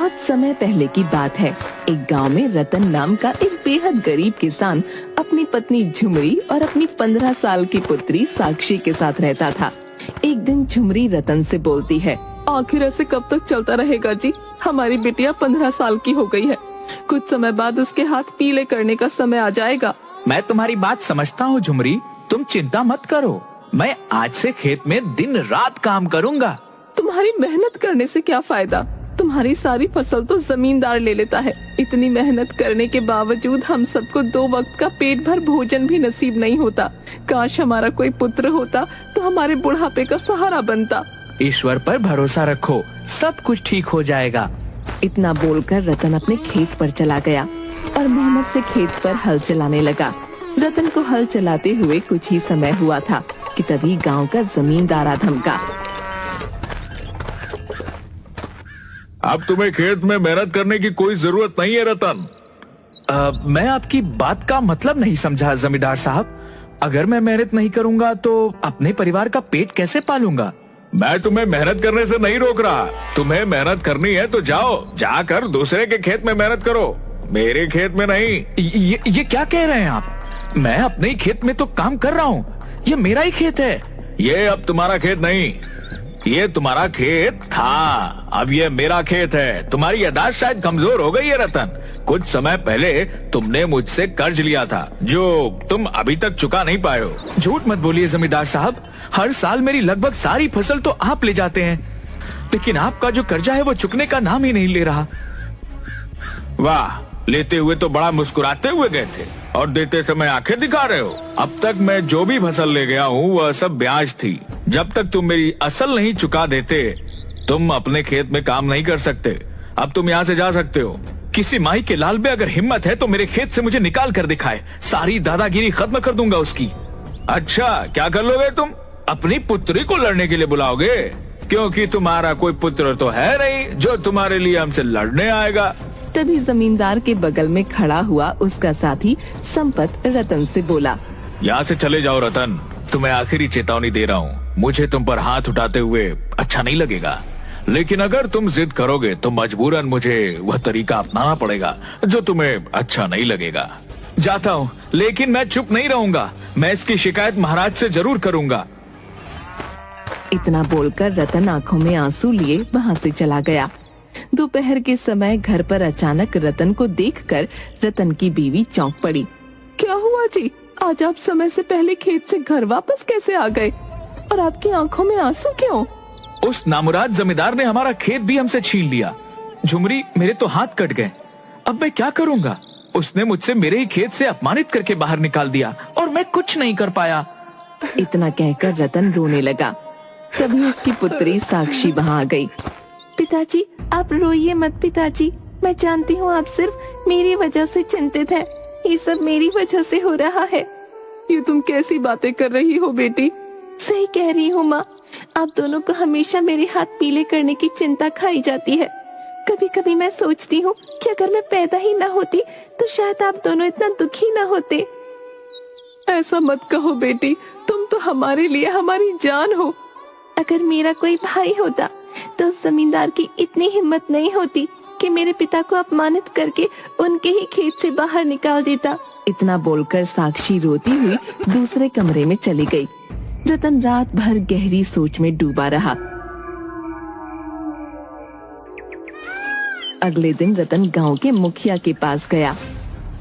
बहुत समय पहले की बात है। एक गांव में रतन नाम का एक बेहद गरीब किसान अपनी पत्नी झुमरी और अपनी 15 साल की पुत्री साक्षी के साथ रहता था। एक दिन झुमरी रतन से बोलती है, आखिर ऐसे कब तक चलता रहेगा जी? हमारी बिटिया 15 साल की हो गई है। कुछ समय बाद उसके हाथ पीले करने का समय आ जाएगा। मैं तुम्हारी बात समझता हूँ झुमरी, तुम चिंता मत करो। मैं आज से खेत में दिन रात काम करूँगा। तुम्हारी मेहनत करने से क्या फायदा? तुम्हारी सारी फसल तो जमींदार ले लेता है। इतनी मेहनत करने के बावजूद हम सबको 2 वक्त का पेट भर भोजन भी नसीब नहीं होता। काश हमारा कोई पुत्र होता तो हमारे बुढ़ापे का सहारा बनता। ईश्वर पर भरोसा रखो, सब कुछ ठीक हो जाएगा। इतना बोलकर रतन अपने खेत पर चला गया और मेहनत से खेत पर हल चलाने लगा। रतन को हल चलाते हुए कुछ ही समय हुआ था कि तभी गांव का जमींदार आ धमका। अब तुम्हें खेत में मेहनत करने की कोई जरूरत नहीं है रतन। मैं आपकी बात का मतलब नहीं समझा जमींदार साहब। अगर मैं मेहनत नहीं करूंगा तो अपने परिवार का पेट कैसे पालूंगा? मैं तुम्हें मेहनत करने से नहीं रोक रहा। तुम्हें मेहनत करनी है तो जाकर दूसरे के खेत में मेहनत करो, मेरे खेत में नहीं। ये क्या कह रहे हैं आप? मैं अपने ही खेत में तो काम कर रहा हूँ, ये मेरा ही खेत है। ये अब तुम्हारा खेत नहीं, ये तुम्हारा खेत था, अब ये मेरा खेत है। तुम्हारी यादाश्त शायद कमजोर हो गई है रतन। कुछ समय पहले तुमने मुझसे कर्ज लिया था जो तुम अभी तक चुका नहीं पाए हो। झूठ मत बोलिए जमींदार साहब, हर साल मेरी लगभग सारी फसल तो आप ले जाते हैं, लेकिन आपका जो कर्जा है वो चुकने का नाम ही नहीं ले रहा। वाह, लेते हुए तो बड़ा मुस्कुराते हुए गए थे और देते समय आंखें दिखा रहे हो। अब तक मैं जो भी फसल ले गया हूँ वह सब ब्याज थी। जब तक तुम मेरी असल नहीं चुका देते तुम अपने खेत में काम नहीं कर सकते। अब तुम यहाँ से जा सकते हो। किसी माई के लाल में अगर हिम्मत है तो मेरे खेत से मुझे निकाल कर दिखाए, सारी दादागिरी खत्म कर दूंगा उसकी। अच्छा, क्या कर लोगे तुम? अपनी पुत्री को लड़ने के लिए बुलाओगे? क्योंकि तुम्हारा कोई पुत्र तो है नहीं जो तुम्हारे लिए हमसे लड़ने आएगा। तभी जमींदार के बगल में खड़ा हुआ उसका साथी संपत रतन से बोला, यहाँ से चले जाओ रतन, तुम्हें आखिरी चेतावनी दे रहा हूँ। मुझे तुम पर हाथ उठाते हुए अच्छा नहीं लगेगा, लेकिन अगर तुम जिद करोगे तो मजबूरन मुझे वह तरीका अपनाना पड़ेगा जो तुम्हें अच्छा नहीं लगेगा। जाता हूँ, लेकिन मैं चुप नहीं रहूंगा। मैं इसकी शिकायत महाराज से जरूर करूंगा। इतना बोलकर रतन आंखों में आंसू लिए वहाँ से चला गया। दोपहर के समय घर पर अचानक रतन को देखकर रतन की बीवी चौंक पड़ी। क्या हुआ जी? आज आप समय से पहले खेत से घर वापस कैसे आ गए और आपकी आंखों में आंसू क्यों? उस नामुराद जमींदार ने हमारा खेत भी हमसे छीन लिया। झुमरी, मेरे तो हाथ कट गए। अब मैं क्या करूंगा? उसने मुझसे मेरे ही खेत से अपमानित करके बाहर निकाल दिया और मैं कुछ नहीं कर पाया। इतना कहकर रतन रोने लगा। तभी उसकी पुत्री साक्षी वहाँ आ गई। पिताजी, आप रोइए मत पिताजी, मैं जानती हूँ आप सिर्फ मेरी वजह से चिंतित हैं। ये सब मेरी वजह से हो रहा है। ये तुम कैसी बातें कर रही हो बेटी? सही कह रही हूँ माँ, आप दोनों को हमेशा मेरे हाथ पीले करने की चिंता खाई जाती है। कभी कभी मैं सोचती हूँ कि अगर मैं पैदा ही ना होती तो शायद आप दोनों इतना दुखी ना होते। ऐसा मत कहो बेटी, तुम तो हमारे लिए हमारी जान हो। अगर मेरा कोई भाई होता तो उस जमींदार की इतनी हिम्मत नहीं होती कि मेरे पिता को अपमानित करके उनके ही खेत से बाहर निकाल देता। इतना बोलकर साक्षी रोती हुई दूसरे कमरे में चली गई। रतन रात भर गहरी सोच में डूबा रहा। अगले दिन रतन गांव के मुखिया के पास गया।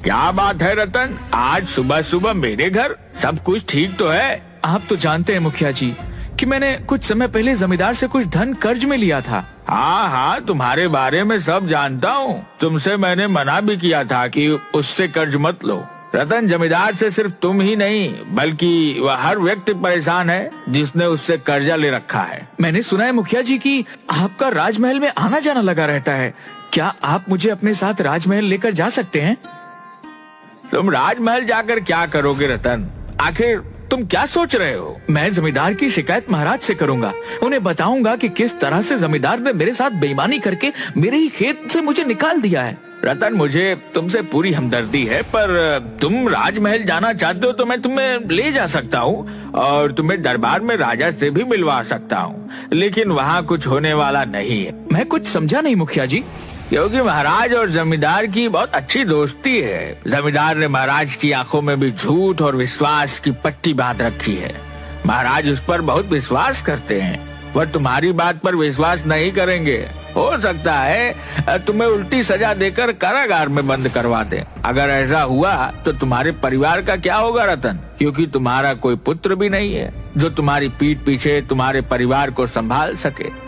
क्या बात है रतन, आज सुबह सुबह मेरे घर? सब कुछ ठीक तो है? आप तो जानते हैं मुखिया जी कि मैंने कुछ समय पहले जमींदार से कुछ धन कर्ज में लिया था। हाँ हाँ, तुम्हारे बारे में सब जानता हूँ। तुमसे मैंने मना भी किया था कि उससे कर्ज मत लो। रतन, जमींदार से सिर्फ तुम ही नहीं बल्कि वह हर व्यक्ति परेशान है जिसने उससे कर्जा ले रखा है। मैंने सुना है मुखिया जी कि आपका राजमहल में आना जाना लगा रहता है। क्या आप मुझे अपने साथ राजमहल लेकर जा सकते हैं? तुम राजमहल जाकर क्या करोगे रतन? आखिर तुम क्या सोच रहे हो? मैं जमींदार की शिकायत महाराज से करूंगा। उन्हें बताऊंगा कि किस तरह से जमींदार ने मेरे साथ बेईमानी करके मेरे ही खेत से मुझे निकाल दिया है। रतन, मुझे तुमसे पूरी हमदर्दी है, पर तुम राजमहल जाना चाहते हो तो मैं तुम्हें ले जा सकता हूँ और तुम्हें दरबार में राजा से भी मिलवा सकता हूँ, लेकिन वहाँ कुछ होने वाला नहीं है। मैं कुछ समझा नहीं मुखिया जी। क्योंकि महाराज और जमींदार की बहुत अच्छी दोस्ती है। जमींदार ने महाराज की आंखों में भी झूठ और विश्वास की पट्टी बांध रखी है। महाराज उस पर बहुत विश्वास करते हैं, वह तुम्हारी बात पर विश्वास नहीं करेंगे। हो सकता है तुम्हें उल्टी सजा देकर कारागार में बंद करवा दे। अगर ऐसा हुआ तो तुम्हारे परिवार का क्या होगा रतन? क्योंकि तुम्हारा कोई पुत्र भी नहीं है जो तुम्हारी पीठ पीछे तुम्हारे परिवार को संभाल सके।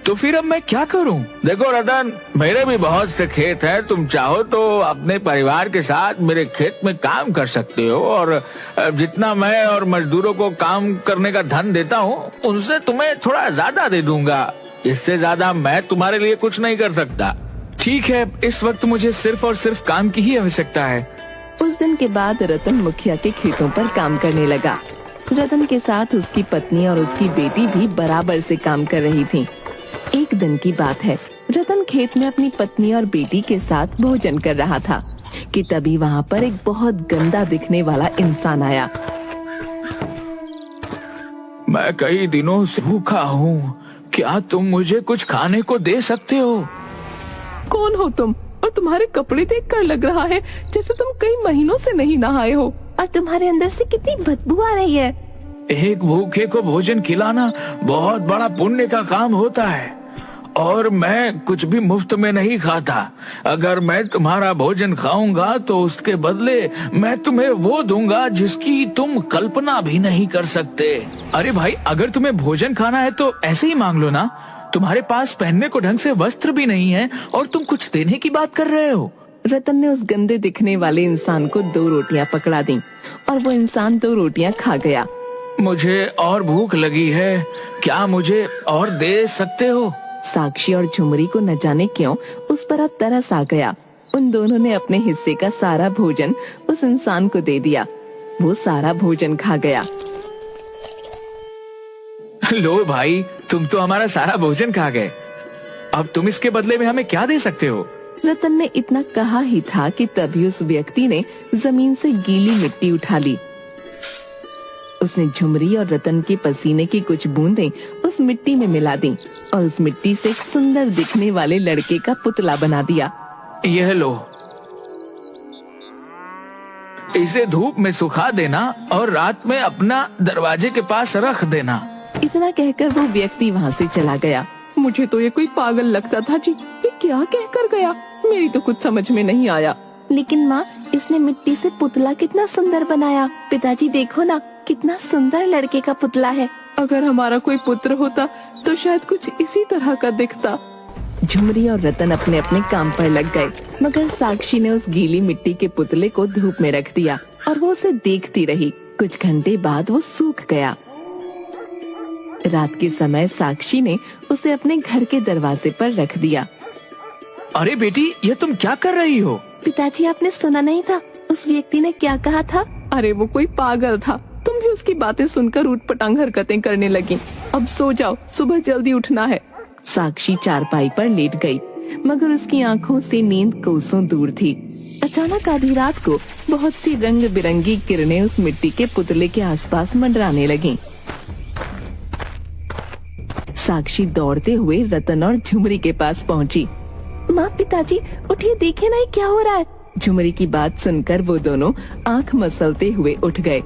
तो फिर अब मैं क्या करूं? देखो रतन, मेरे भी बहुत से खेत हैं। तुम चाहो तो अपने परिवार के साथ मेरे खेत में काम कर सकते हो, और जितना मैं और मजदूरों को काम करने का धन देता हूँ उनसे तुम्हें थोड़ा ज्यादा दे दूंगा। इससे ज्यादा मैं तुम्हारे लिए कुछ नहीं कर सकता। ठीक है, इस वक्त मुझे सिर्फ और सिर्फ काम की ही आवश्यकता है। उस दिन के बाद रतन मुखिया के खेतों पर काम करने लगा। रतन के साथ उसकी पत्नी और उसकी बेटी भी बराबर से काम कर रही थी। एक दिन की बात है, रतन खेत में अपनी पत्नी और बेटी के साथ भोजन कर रहा था कि तभी वहाँ पर एक बहुत गंदा दिखने वाला इंसान आया। मैं कई दिनों से भूखा हूँ, क्या तुम मुझे कुछ खाने को दे सकते हो? कौन हो तुम? और तुम्हारे कपड़े देखकर लग रहा है जैसे तुम कई महीनों से नहीं नहाए हो, और तुम्हारे अंदर से कितनी बदबू आ रही है। एक भूखे को भोजन खिलाना बहुत बड़ा पुण्य का काम होता है, और मैं कुछ भी मुफ्त में नहीं खाता। अगर मैं तुम्हारा भोजन खाऊंगा तो उसके बदले मैं तुम्हें वो दूंगा जिसकी तुम कल्पना भी नहीं कर सकते। अरे भाई, अगर तुम्हें भोजन खाना है तो ऐसे ही मांग लो ना। तुम्हारे पास पहनने को ढंग से वस्त्र भी नहीं है और तुम कुछ देने की बात कर रहे हो। रतन ने उस गंदे दिखने वाले इंसान को 2 रोटियां पकड़ा दी और वो इंसान 2 रोटियां खा गया। मुझे और भूख लगी है, क्या मुझे और दे सकते हो? साक्षी और झुमरी को न जाने क्यों उस पर अब तरस आ गया। उन दोनों ने अपने हिस्से का सारा भोजन उस इंसान को दे दिया। वो सारा भोजन खा गया। लो भाई, तुम तो हमारा सारा भोजन खा गए। अब तुम इसके बदले में हमें क्या दे सकते हो? रतन ने इतना कहा ही था कि तभी उस व्यक्ति ने जमीन से गीली मिट्टी उठा ली। उसने झुमरी और रतन के पसीने की कुछ बूंदें उस मिट्टी में मिला दी और उस मिट्टी से एक सुंदर दिखने वाले लड़के का पुतला बना दिया। यह लो, इसे धूप में सुखा देना और रात में अपना दरवाजे के पास रख देना। इतना कहकर वो व्यक्ति वहाँ से चला गया। मुझे तो ये कोई पागल लगता था जी। ये क्या कहकर गया? मेरी तो कुछ समझ में नहीं आया। लेकिन माँ, इसने मिट्टी से पुतला कितना सुंदर बनाया। पिताजी देखो ना, कितना सुंदर लड़के का पुतला है। अगर हमारा कोई पुत्र होता तो शायद कुछ इसी तरह का दिखता। झुमरी और रतन अपने अपने काम पर लग गए, मगर साक्षी ने उस गीली मिट्टी के पुतले को धूप में रख दिया और वो उसे देखती रही। कुछ घंटे बाद वो सूख गया। रात के समय साक्षी ने उसे अपने घर के दरवाजे पर रख दिया। अरे बेटी, ये तुम क्या कर रही हो? पिताजी, आपने सुना नहीं था उस व्यक्ति ने क्या कहा था? अरे वो कोई पागल था। तुम भी उसकी बातें सुनकर ऊटपटांग हरकतें करने लगी। अब सो जाओ, सुबह जल्दी उठना है। साक्षी चारपाई पर लेट गई, मगर उसकी आंखों से नींद कोसों दूर थी। अचानक आधी रात को बहुत सी रंग बिरंगी किरणें उस मिट्टी के पुतले के आसपास मंडराने लगीं। साक्षी दौड़ते हुए रतन और झुमरी के पास पहुंची। माँ, पिताजी उठिए, देखिए ना ये क्या हो रहा है। झुमरी की बात सुनकर वो दोनों आंख मसलते हुए उठ गए।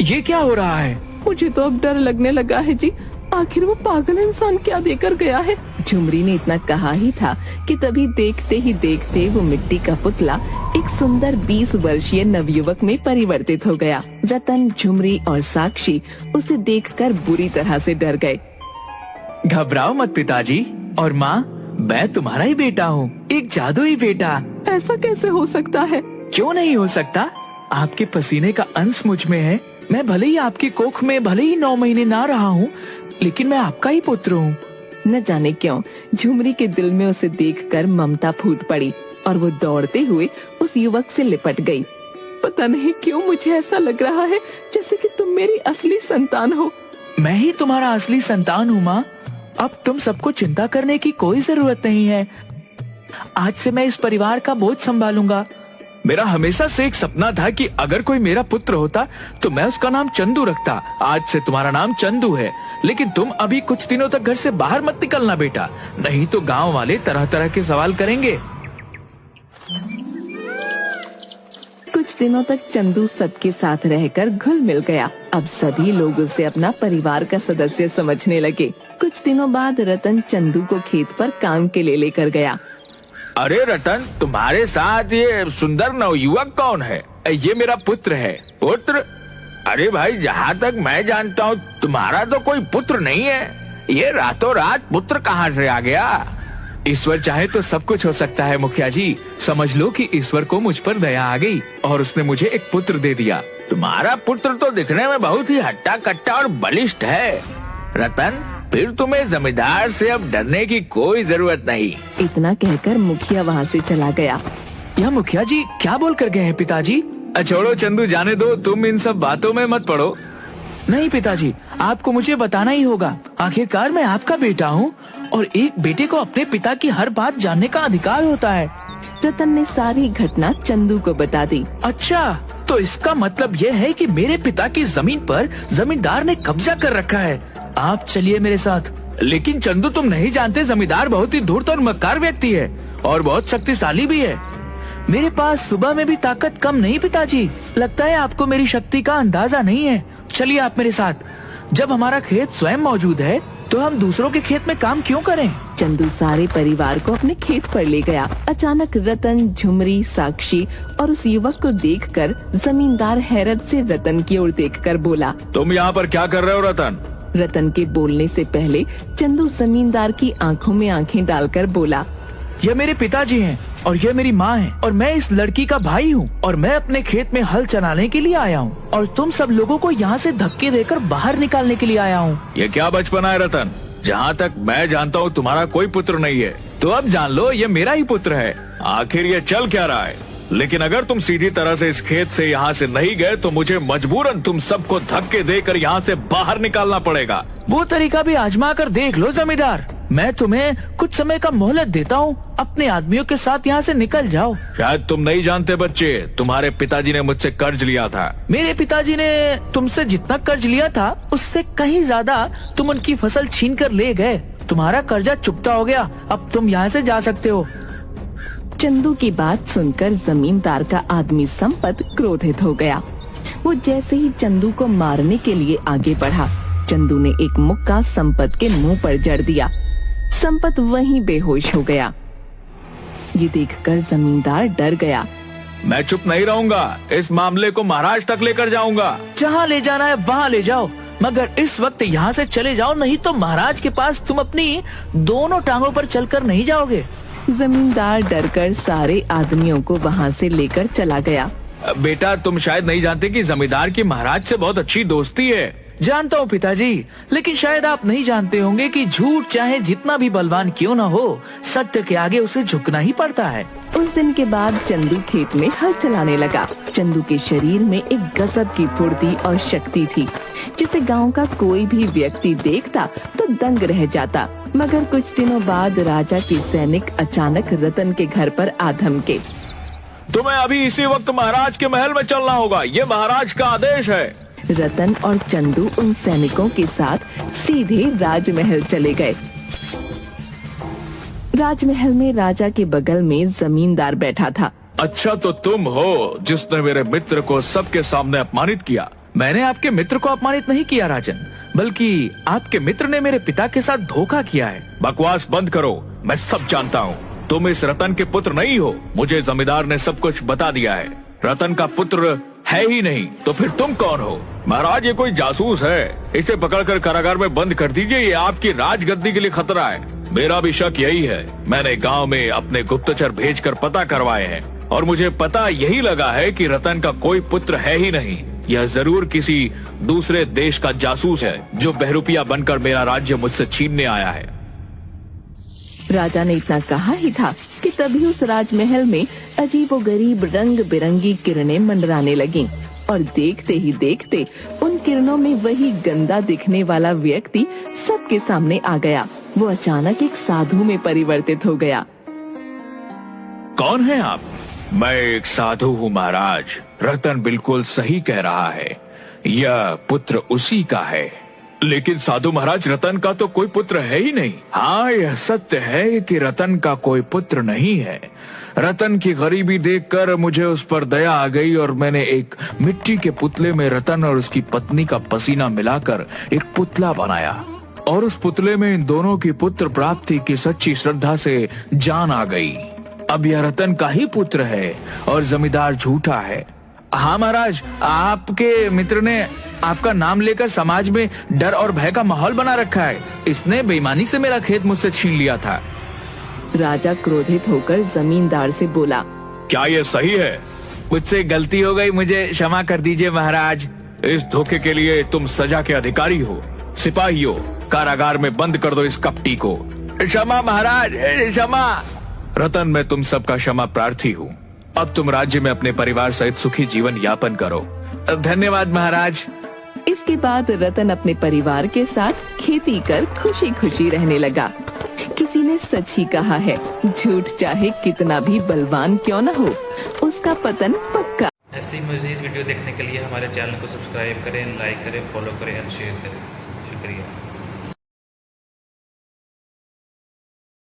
ये क्या हो रहा है? मुझे तो अब डर लगने लगा है जी। आखिर वो पागल इंसान क्या देकर गया है? झुमरी ने इतना कहा ही था कि तभी देखते ही देखते वो मिट्टी का पुतला एक सुंदर 20 वर्षीय नवयुवक में परिवर्तित हो गया। रतन, झुमरी और साक्षी उसे देखकर बुरी तरह से डर गए। घबराओ मत पिताजी और माँ, मैं तुम्हारा ही बेटा हूँ, एक जादुई बेटा। ऐसा कैसे हो सकता है? क्यों नहीं हो सकता? आपके पसीने का अंश मुझ में है। मैं भले ही आपकी कोख में भले ही 9 महीने ना रहा हूँ, लेकिन मैं आपका ही पुत्र हूँ। न जाने क्यों झुमरी के दिल में उसे देखकर ममता फूट पड़ी और वो दौड़ते हुए उस युवक से लिपट गई। पता नहीं क्यों मुझे ऐसा लग रहा है जैसे कि तुम मेरी असली संतान हो। मैं ही तुम्हारा असली संतान हूँ माँ। अब तुम सबको चिंता करने की कोई जरूरत नहीं है। आज से मैं इस परिवार का बोझ संभालूंगा। मेरा हमेशा से एक सपना था कि अगर कोई मेरा पुत्र होता तो मैं उसका नाम चंदू रखता। आज से तुम्हारा नाम चंदू है, लेकिन तुम अभी कुछ दिनों तक घर से बाहर मत निकलना बेटा, नहीं तो गांव वाले तरह तरह के सवाल करेंगे। कुछ दिनों तक चंदू सबके साथ रहकर घुल मिल गया। अब सभी लोग उसे अपना परिवार का सदस्य समझने लगे। कुछ दिनों बाद रतन चंदू को खेत पर काम के लिए लेकर गया। अरे रतन, तुम्हारे साथ ये सुंदर नवयुवक कौन है? ये मेरा पुत्र है। पुत्र? अरे भाई, जहाँ तक मैं जानता हूँ तुम्हारा तो कोई पुत्र नहीं है। ये रातों रात पुत्र कहाँ से आ गया? ईश्वर चाहे तो सब कुछ हो सकता है मुखिया जी। समझ लो कि ईश्वर को मुझ पर दया आ गई और उसने मुझे एक पुत्र दे दिया। तुम्हारा पुत्र तो दिखने में बहुत ही हट्टा कट्टा और बलिष्ठ है। रतन, फिर तुम्हें जमींदार से अब डरने की कोई जरूरत नहीं। इतना कहकर मुखिया वहाँ से चला गया। यह मुखिया जी क्या बोल कर गए हैं पिताजी? छोड़ो चंदू, जाने दो, तुम इन सब बातों में मत पड़ो। नहीं पिताजी, आपको मुझे बताना ही होगा। आखिरकार मैं आपका बेटा हूँ और एक बेटे को अपने पिता की हर बात जानने का अधिकार होता है। रतन ने सारी घटना चंदू को बता दी। अच्छा, तो इसका मतलब ये है कि मेरे पिता की जमीन पर जमींदार ने कब्जा कर रखा है। आप चलिए मेरे साथ। लेकिन चंदू, तुम नहीं जानते जमींदार बहुत ही धूर्त और मक्कार व्यक्ति है और बहुत शक्तिशाली भी है। मेरे पास सुबह में भी ताकत कम नहीं पिताजी। लगता है आपको मेरी शक्ति का अंदाजा नहीं है। चलिए आप मेरे साथ। जब हमारा खेत स्वयं मौजूद है तो हम दूसरों के खेत में काम क्यों करें? चंदू सारे परिवार को अपने खेत पर ले गया। अचानक रतन, झुमरी, साक्षी और उस युवक को देखकर जमींदार हैरत से रतन की ओर देखकर बोला। तुम यहाँ पर क्या कर रहे हो रतन? रतन के बोलने से पहले चंदू जमींदार की आंखों में आंखें डालकर बोला, ये मेरे पिताजी हैं और ये मेरी माँ है और मैं इस लड़की का भाई हूँ और मैं अपने खेत में हल चलाने के लिए आया हूँ और तुम सब लोगों को यहाँ से धक्के देकर बाहर निकालने के लिए आया हूँ। ये क्या बचपना है रतन? जहाँ तक मैं जानता हूँ तुम्हारा कोई पुत्र नहीं है। तो अब जान लो, ये मेरा ही पुत्र है। आखिर ये चल क्या रहा है? लेकिन अगर तुम सीधी तरह से इस खेत से यहाँ से नहीं गए तो मुझे मजबूरन तुम सबको धक्के देकर यहाँ से बाहर निकालना पड़ेगा। वो तरीका भी आजमा कर देख लो जमींदार। मैं तुम्हें कुछ समय का मोहलत देता हूँ, अपने आदमियों के साथ यहाँ से निकल जाओ। शायद तुम नहीं जानते बच्चे, तुम्हारे पिताजी ने मुझसे कर्ज लिया था। मेरे पिताजी ने तुमसे जितना कर्ज लिया था उससे कहीं ज्यादा तुम उनकी फसल छीन कर ले गए। तुम्हारा कर्जा चुकता हो गया, अब तुम यहाँ से जा सकते हो। चंदू की बात सुनकर जमींदार का आदमी संपत क्रोधित हो गया। वो जैसे ही चंदू को मारने के लिए आगे बढ़ा, चंदू ने एक मुक्का संपत के मुंह पर जड़ दिया। संपत वहीं बेहोश हो गया। ये देखकर जमींदार डर गया। मैं चुप नहीं रहूंगा, इस मामले को महाराज तक लेकर जाऊंगा। जहाँ ले जाना है वहाँ ले जाओ, मगर इस वक्त यहाँ से चले जाओ, नहीं तो महाराज के पास तुम अपनी दोनों टांगों पर चलकर नहीं जाओगे। जमींदार डरकर सारे आदमियों को वहाँ से लेकर चला गया। बेटा, तुम शायद नहीं जानते कि जमींदार की महाराज से बहुत अच्छी दोस्ती है। जानता हूँ पिताजी, लेकिन शायद आप नहीं जानते होंगे कि झूठ चाहे जितना भी बलवान क्यों न हो, सत्य के आगे उसे झुकना ही पड़ता है। उस दिन के बाद चंदू खेत में हल चलाने लगा। चंदू के शरीर में एक गजब की फुर्ती और शक्ति थी, जिसे गांव का कोई भी व्यक्ति देखता तो दंग रह जाता। मगर कुछ दिनों बाद राजा के सैनिक अचानक रतन के घर पर आ धमके। तुम्हें अभी इसी वक्त महाराज के महल में चलना होगा, ये महाराज का आदेश है। रतन और चंदू उन सैनिकों के साथ सीधे राजमहल चले गए। राजमहल में राजा के बगल में जमींदार बैठा था। अच्छा, तो तुम हो जिसने मेरे मित्र को सबके सामने अपमानित किया। मैंने आपके मित्र को अपमानित नहीं किया राजन, बल्कि आपके मित्र ने मेरे पिता के साथ धोखा किया है। बकवास बंद करो, मैं सब जानता हूँ। तुम इस रतन के पुत्र नहीं हो, मुझे जमींदार ने सब कुछ बता दिया है। रतन का पुत्र है ही नहीं, तो फिर तुम कौन हो? महाराज, ये कोई जासूस है, इसे पकड़कर कारागार में बंद कर दीजिए, ये आपकी राजगद्दी के लिए खतरा है। मेरा भी शक यही है। मैंने गांव में अपने गुप्तचर भेजकर पता करवाए हैं और मुझे पता यही लगा है कि रतन का कोई पुत्र है ही नहीं। यह जरूर किसी दूसरे देश का जासूस है जो बहरूपिया बनकर मेरा राज्य मुझसे छीनने आया है। राजा ने इतना कहा ही था कि तभी उस राजमहल में अजीबोगरीब रंग बिरंगी किरणें मंडराने लगीं और देखते ही देखते उन किरणों में वही गंदा दिखने वाला व्यक्ति सबके सामने आ गया। वो अचानक एक साधु में परिवर्तित हो गया। कौन है आप? मैं एक साधु हूँ महाराज। रतन बिल्कुल सही कह रहा है, यह पुत्र उसी का है। लेकिन साधु महाराज, रतन का तो कोई पुत्र है ही नहीं। हाँ, यह सत्य है कि रतन का कोई पुत्र नहीं है। रतन की गरीबी देखकर मुझे उस पर दया आ गई और मैंने एक मिट्टी के पुतले में रतन और उसकी पत्नी का पसीना मिलाकर एक पुतला बनाया और उस पुतले में इन दोनों की पुत्र प्राप्ति की सच्ची श्रद्धा से जान आ गई। अब यह रतन का ही पुत्र है और जमींदार झूठा है। हाँ महाराज, आपके मित्र ने आपका नाम लेकर समाज में डर और भय का माहौल बना रखा है। इसने बेईमानी से मेरा खेत मुझसे छीन लिया था। राजा क्रोधित होकर जमींदार से बोला, क्या यह सही है? मुझसे गलती हो गई, मुझे क्षमा कर दीजिए महाराज। इस धोखे के लिए तुम सजा के अधिकारी हो। सिपाहियों, कारागार में बंद कर दो इस कपटी को। क्षमा महाराज, क्षमा। रतन, मैं तुम सबका क्षमा प्रार्थी हूँ। अब तुम राज्य में अपने परिवार सहित सुखी जीवन यापन करो। धन्यवाद महाराज। इसके बाद रतन अपने परिवार के साथ खेती कर खुशी खुशी रहने लगा। किसी ने सच ही कहा है, झूठ चाहे कितना भी बलवान क्यों न हो, उसका पतन पक्का। ऐसी मज़ीद वीडियो देखने के लिए हमारे चैनल को सब्सक्राइब करें, लाइक करें, फॉलो करें और शेयर करें।